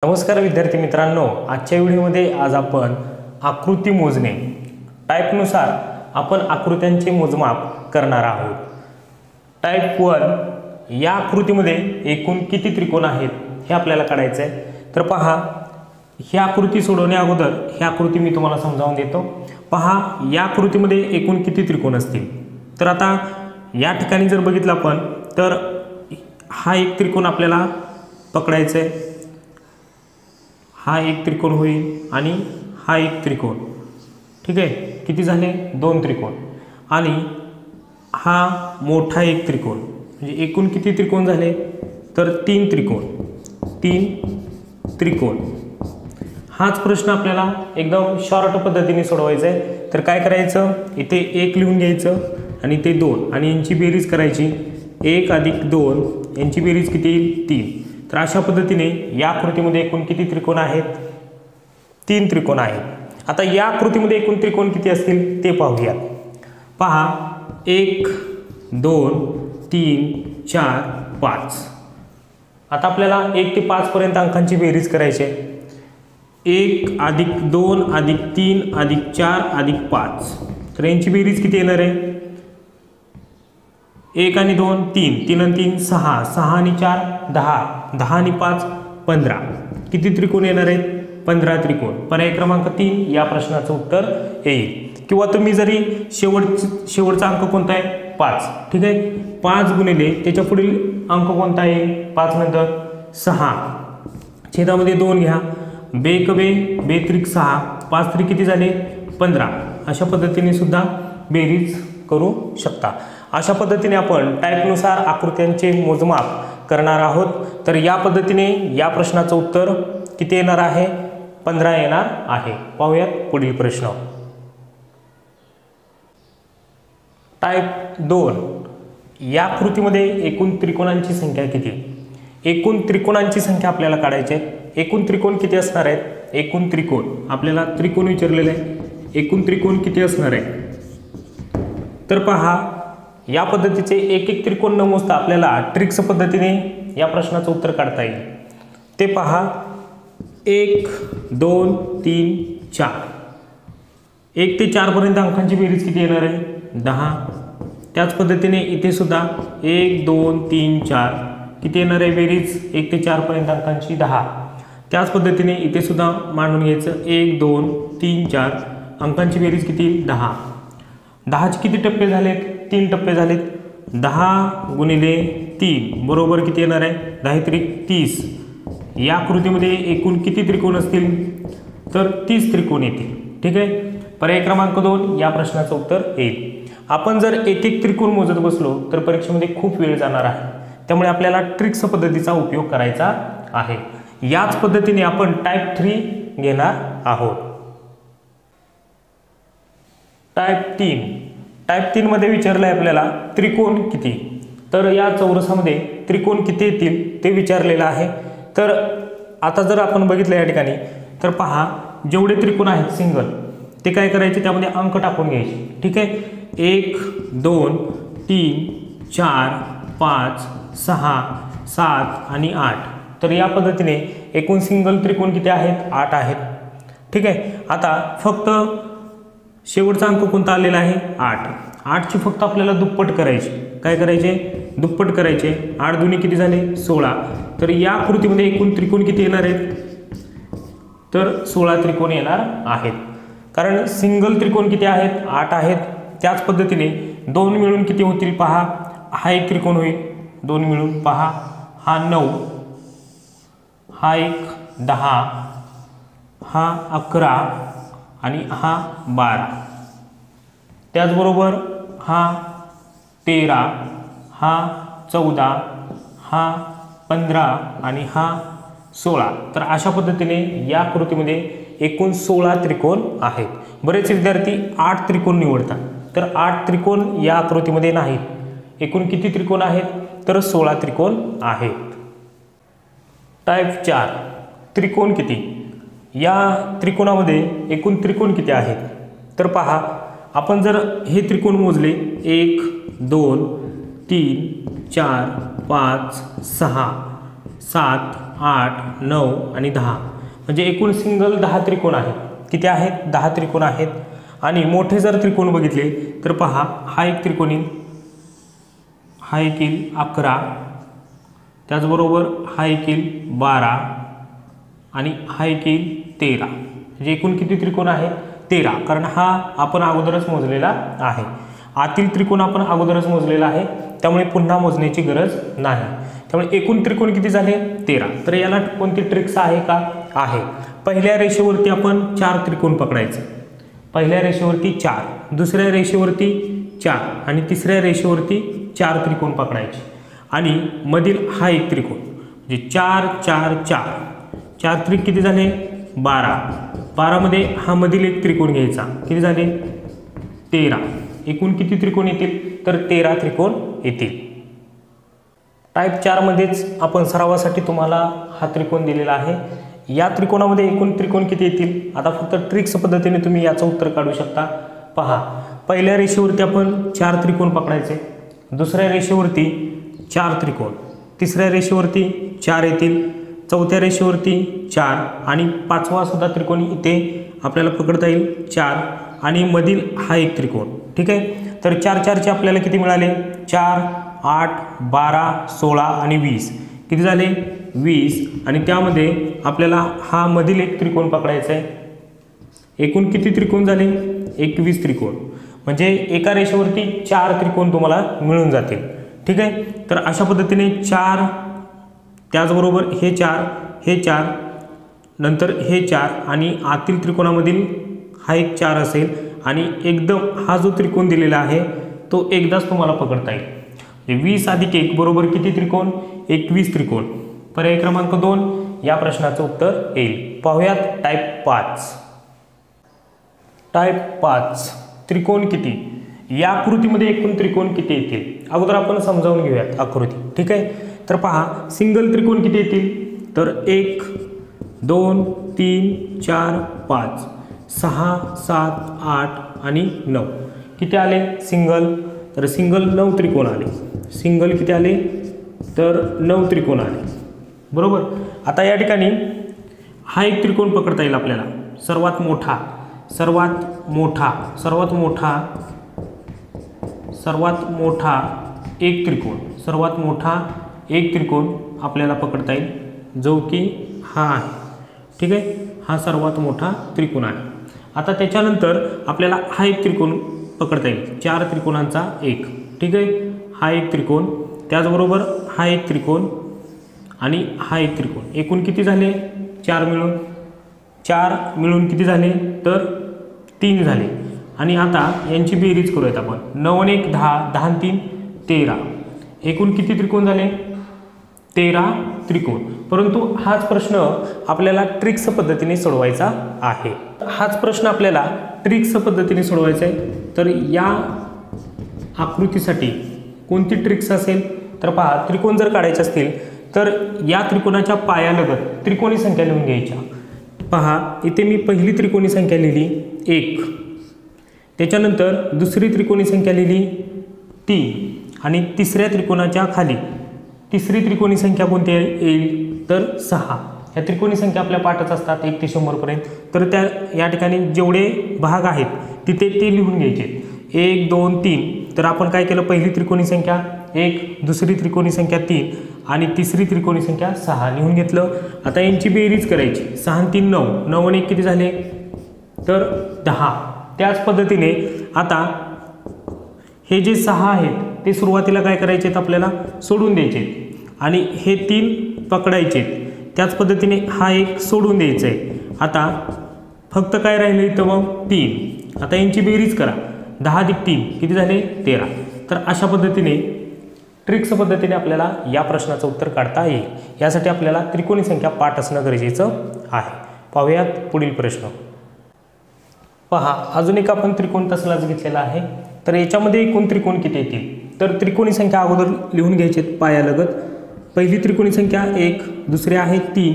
नमस्कार विद्यार्थी मित्रांनो, आजच्या व्हिडिओमध्ये आज आपण आकृती मोजणे टाईपनुसार आपण आकृत्यांचे मोजमाप करणार आहोत। टाईप 1 या आकृतीमध्ये एकूण किती त्रिकोण आहेत हे आपल्याला काढायचे आहे। तर पहा, ही आकृती सोडवण्या अगोदर ही आकृती मी तुम्हाला समजावून देतो। पहा, या आकृतीमध्ये एकूण किती त्रिकोण असतील। तर आता या ठिकाणी जर बघितलं आपण तर हा एक त्रिकोण आपल्याला पकडायचा आहे, हा एक त्रिकोण होईल आणि हा एक त्रिकोण। ठीक आहे, किती झाले? दोन त्रिकोण। आणि हा मोठा एक त्रिकोण, म्हणजे एकूण किती त्रिकोण झाले? तर तीन त्रिकोण। हाच प्रश्न आपल्याला एकदम शॉर्ट पद्धतीने सोडवायचा आहे। तर काय करायचं, इथे एक लिहून घ्यायचं आणि ते दोन आणि यांची बेरीज करायची। 1 + 2 यांची बेरीज किती येईल? 3। तर अशा पद्धतीने या आकृतीमध्ये एकूण किती त्रिकोण आहेत? 3 त्रिकोण आहेत। आता या आकृतीमध्ये एकूण त्रिकोण किती असतील ते पाहूयात। पहा, 1 2 3 4 5। आता आपल्याला 1 ते 5 पर्यंत अंकांची बेरीज करायची आहे। 1 + 2 + 3 + 4 + 5। तर यांची बेरीज किती येणार आहे? 1 आणि 2 3, 3 आणि 3 6, 6 आणि 4 10, 10 आणि 5 15। किती त्रिकोण येणार आहेत? 15 त्रिकोण। पर्याय क्रमांक 3 या प्रश्नाचं उत्तर येईल। किंवा तुम्ही जरी शेवटचा अंक कोणता आहे? 5। ठीक आहे, 5 गुणिले त्याच्या पुढील अंक कोणता आहे? 5 नंतर 6, छेदामध्ये 2 घ्या, बेक बे बेत्रिक 6, 5 त्रिक किती झाले? 15। अशा पद्धतीने सुद्धा बेरीज करू शकता। अशा पद्धतीने आपण टाईपनुसार आकृत्यांचे मोजमाप करणार आहोत। तर या पद्धतीने या प्रश्नाचं उत्तर किती येणार आहे? 15 येणार आहे। पाहूयात पुढील प्रश्न। टाईप 2 या आकृतीमध्ये एकूण त्रिकोणांची संख्या किती? एकूण त्रिकोणांची संख्या आपल्याला काढायची आहे। एकूण त्रिकोण किती असणार आहेत? एकूण त्रिकोण आपल्याला त्रिकोण विचारलेले आहे, एकूण त्रिकोण किती असणार आहे? तर पहा, या पद्धतीचे एक एक त्रिकोण न मोजता आपल्याला ट्रिक्स पद्धतीने या प्रश्नाचं उत्तर काढता येईल। ते पहा, 1 2 3 4, 1 ते 4 पर्यंत अंकांची बेरीज किती येणार आहे? 10। त्याच पद्धतीने इथे सुद्धा 1 2 3 4 किती येणार आहे बेरीज? 1 ते 4 पर्यंत अंकांची 10। त्याच पद्धतीने इथे सुद्धा मांडून घ्यायचं, 1 2 3 4 अंकांची बेरीज किती? 10। 10चे किती टप्पे झालेत? 3 टप्पे झालेत। 10 गुणिले 3 बरोबर किती येणार आहे? 10 त्रिक 30। या आकृतीमध्ये एकूण किती त्रिकोण असतील? तर 30 त्रिकोण येतील। ठीक आहे, पर्याय क्रमांक 2 या प्रश्नाचं उत्तर येईल। आपण जर एक एक त्रिकोण मोजत बसलो तर परीक्षेमध्ये खूप वेळ जाणार आहे, त्यामुळे आपल्याला ट्रिक्स पद्धतीचा उपयोग करायचा आहे। याच पद्धतीने आपण टाईप 3 घेणार आहोत। टाईप 3 मध्ये विचारलं आहे आपल्याला त्रिकोण किती। तर या चौरसामध्ये त्रिकोण किती येतील ते विचारलेलं आहे। तर आता जर आपण बघितलं या ठिकाणी तर पहा, जेवढे त्रिकोण आहेत सिंगल ते काय करायचे? त्यामध्ये अंक टाकून घ्यायचे। ठीक आहे, 1 2 3 4 5 6 7 आणि 8। तर या पद्धतीने एकूण सिंगल त्रिकोण किती आहेत? 8 आहेत। ठीक आहे, आता फक्त शेवटचा अंक कोणता आलेला आहे? 8। 8ची फक्त आपल्याला दुप्पट करायची। काय करायचे? दुप्पट करायचे। 8 दुनी किती झाले? 16। तर या आकृतीमध्ये एकूण त्रिकोण किती येणार आहेत? तर 16 त्रिकोण येणार आहेत, कारण सिंगल त्रिकोण किती आहेत? 8 आहेत। त्याच पद्धतीने 2 मिळून किती होतील? पहा, हा एक त्रिकोण होईल, 2 मिळून पहा, हा 9, हा एक 10, हा 11 आणि हा 12। त्याचबरोबर हा 13, हा 14, हा 15 आणि हा 16। तर अशा पद्धतीने या आकृतीमध्ये एकूण 16 त्रिकोण आहेत। बरेच विद्यार्थी 8 त्रिकोण निवडतात, तर 8 त्रिकोण या आकृतीमध्ये नाहीत। एकूण किती त्रिकोण आहेत? तर 16 त्रिकोण आहेत। टाईप 4 त्रिकोण किती? या त्रिकोणामध्ये एकूण त्रिकोण किती आहेत? तर पहा, आपण जर हे त्रिकोण मोजले 1 2 3 4 5 6 7 8, 9 आणि 10 म्हणजे एकूण सिंगल 10 त्रिकोण आहेत. किती आहेत? 10 त्रिकोण आहेत. आणि मोठे जर त्रिकोण बघितले तर पहा, हा एक त्रिकोण येईल, हा एक येईल 11, त्याचबरोबर हा एक येईल 12 आणि हा एक येईल 13. म्हणजे एकूण किती त्रिकोण आहेत? 13. कारण हा आपण अगोदरच मोजलेला आहे. आतील त्रिकोण आपण अगोदरच मोजलेला आहे, त्यामुळे पुन्हा मोजण्याची गरज नाही. त्यामुळे एकूण त्रिकोण किती झाले? 13. तर याला कोणती ट्रिक्स आहे का? आहे. पहिल्या रेषेवरती आपण 4 त्रिकोण पकडायचे. पहिल्या रेषेवरती 4, दुसऱ्या रेषेवरती 4 आणि तिसऱ्या रेषेवरती 4 त्रिकोण पकडायचे. आणि मधील हा एक त्रिकोण म्हणजे 4, 4, 4, 4 त्रिक किती झाले? 12. 12 मध्ये हा मधील एक त्रिकोण घ्यायचा. किती झाले? 13. एकूण किती त्रिकोण येतील? तर 13 त्रिकोण येतील. टाईप 4 मध्येच आपण सरावासाठी तुम्हाला हा त्रिकोण दिलेला आहे. या त्रिकोणामध्ये एकूण त्रिकोण किती येतील? आता फक्त ट्रिक्स पद्धतीने तुम्ही याचं उत्तर काढू शकता. पहा, पहिल्या रेषेवरती आपण 4 त्रिकोण पकडायचे, दुसऱ्या रेषेवरती 4 त्रिकोण, तिसऱ्या रेषेवरती 4 येतील, चौथ्या रेषेवरती 4 आणि 5वा सुद्धा त्रिकोण इथे आपल्याला पकडता येईल 4 आणि मधील हा एक त्रिकोण. ठीक आहे. तर 4 4चे आपल्याला किती मिळाले? 4, 8, 12, 16 आणि 20. किती झाले? 20. आणि त्यामध्ये आपल्याला हा मधील एक त्रिकोण पकडायचा आहे. एकूण किती त्रिकोण झाले? 21 त्रिकोण. म्हणजे एका रेषेवरती 4 त्रिकोण तुम्हाला मिळून जातील. ठीक आहे. तर अशा पद्धतीने 4, त्याचबरोबर हे 4, हे 4, नंतर हे 4 आणि आतील त्रिकोणामधील हा एक 4 असेल आणि एकदम हा जो त्रिकोण दिलेला आहे तो एकदाच तुम्हाला पकडता येईल. 20 अधिक 1 बरोबर किती त्रिकोण? 21 त्रिकोण. पर्याय क्रमांक 2 या प्रश्नाचं उत्तर येईल. पाहूयात टाईप 5. टाईप 5 त्रिकोण किती? या आकृतीमध्ये एकूण त्रिकोण किती येतील? अगोदर आपण समजावून घेऊयात आकृती. ठीक आहे. तर पहा, सिंगल त्रिकोण किती येतील? तर 1, 2, 3, 4, 5, 6, 7, 8 आणि 9. किती आले सिंगल? तर सिंगल 9 त्रिकोण आले. सिंगल किती आले? तर 9 त्रिकोण आले. बरोबर. आता या ठिकाणी हा एक त्रिकोण पकडता येईल आपल्याला. सर्वात मोठा एक त्रिकोण, सर्वात मोठा एक त्रिकोण आपल्याला पकडता येईल, जो की हा आहे. ठीक आहे. हा सर्वात मोठा त्रिकोण आहे. आता त्याच्यानंतर आपल्याला हा एक त्रिकोण पकडता येईल, 4 त्रिकोणांचा एक. ठीक आहे. हा एक त्रिकोण, त्याचबरोबर हा एक त्रिकोण आणि हा एक त्रिकोण. एकूण किती झाले? 4 मिळून किती झाले? तर 3 झाले. आणि आता यांची बेरीज करूयात आपण. 9 आणि 1 10, 10 आणि 3 13. एकूण किती त्रिकोण झाले? 13 त्रिकोण. परंतु हाच प्रश्न आपल्याला ट्रिक्स पद्धतीने सोडवायचा आहे. हाच प्रश्न आपल्याला ट्रिक्स पद्धतीने सोडवायचा आहे. तर या आकृतीसाठी कोणती ट्रिक्स असेल? तर पहा, त्रिकोण जर काढायचे असतील तर या त्रिकोणाच्या पायालगत त्रिकोणी संख्या लिहून घ्यायच्या. पहा, इथे मी पहिली त्रिकोणी संख्या लिहिली 1, त्याच्यानंतर दुसरी त्रिकोणी संख्या लिहिली 3 आणि तिसऱ्या त्रिकोणाच्या खाली तिसरी त्रिकोणी संख्या कोणती येईल? तर 6. ह्या त्रिकोणी संख्या आपल्या पाठच असतात 1 ते 100 पर्यंत. तर त्या या ठिकाणी जेवढे भाग आहेत तिथे ते लिहून घ्यायचे. 1, 2, 3. तर आपण काय केलं? पहिली त्रिकोणी संख्या 1, दुसरी त्रिकोणी संख्या 3 आणि तिसरी त्रिकोणी संख्या 6 लिहून घेतलं. आता यांची बेरीज करायची. 6 आणि 3 9, 9 आणि 1 किती झाले? तर 10. त्याच पद्धतीने आता हे जे 6 आहेत ते सुरुवातीला काय करायचे आहेत? आपल्याला सोडून द्यायचे आणि हे 3 पकडायचे. त्याच पद्धतीने हा एक सोडून द्यायचा आहे. आता फक्त काय राहिले इथं? मग 3. आता यांची बेरीज करा. 10 अधिक 3 किती झाले? 13. तर अशा पद्धतीने ट्रिक्स पद्धतीने आपल्याला या प्रश्नाचं उत्तर काढता येईल. यासाठी आपल्याला त्रिकोणी संख्या पाठ असणं गरजेचं आहे. पाहूयात पुढील प्रश्न. पहा, अजून एक आपण त्रिकोण तसलाच घेतलेला आहे. तर याच्यामध्ये एकूण त्रिकोण किती येतील? तर त्रिकोणी संख्या अगोदर लिहून घ्यायचे पायालगत. पहिली त्रिकोणी संख्या 1, दुसरी आहे 3,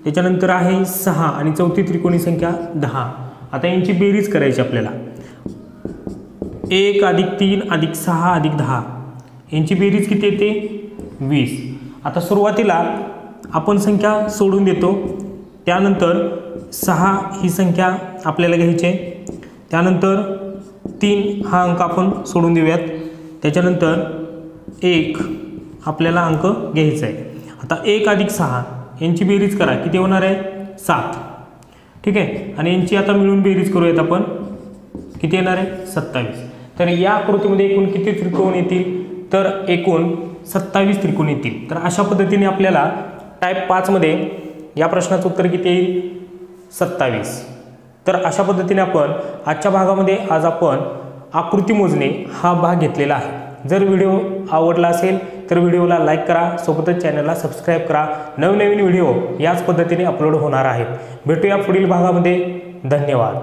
त्याच्यानंतर आहे 6 आणि चौथी त्रिकोणी संख्या 10. आता यांची बेरीज करायची आपल्याला. 1 अधिक 3 अधिक 6 अधिक 10. यांची बेरीज किती येते? 20. आता सुरुवातीला आपण संख्या सोडून देतो, त्यानंतर 6 ही संख्या आपल्याला घ्यायची आहे, त्यानंतर 3 हा अंक आपण सोडून देऊयात, त्याच्यानंतर 1 आपल्याला अंक घ्यायचा आहे. आता 1 अधिक 6 यांची बेरीज करा, किती होणार आहे 7. ठीक आहे, आणि यांची आता मिळून बेरीज करूयात आपण, किती येणार आहे 27. तर या आकृतीमध्ये एकूण किती त्रिकोण येतील, तर एकूण 27 त्रिकोण येतील. तर अशा पद्धतीने आपल्याला टाईप 5 मध्ये या प्रश्नाचं उत्तर किती येईल 27. तर अशा पद्धतीने आपण आजच्या भागामध्ये आज आपण आकृती मोजणे हा भाग घेतलेला आहे. जर व्हिडिओ आवडला असेल तर व्हिडिओला लाईक करा, सोबतच चॅनलला सबस्क्राईब करा. नवनवीन व्हिडिओ याच पद्धतीने अपलोड होणार आहेत. भेटूया पुढील भागामध्ये. धन्यवाद.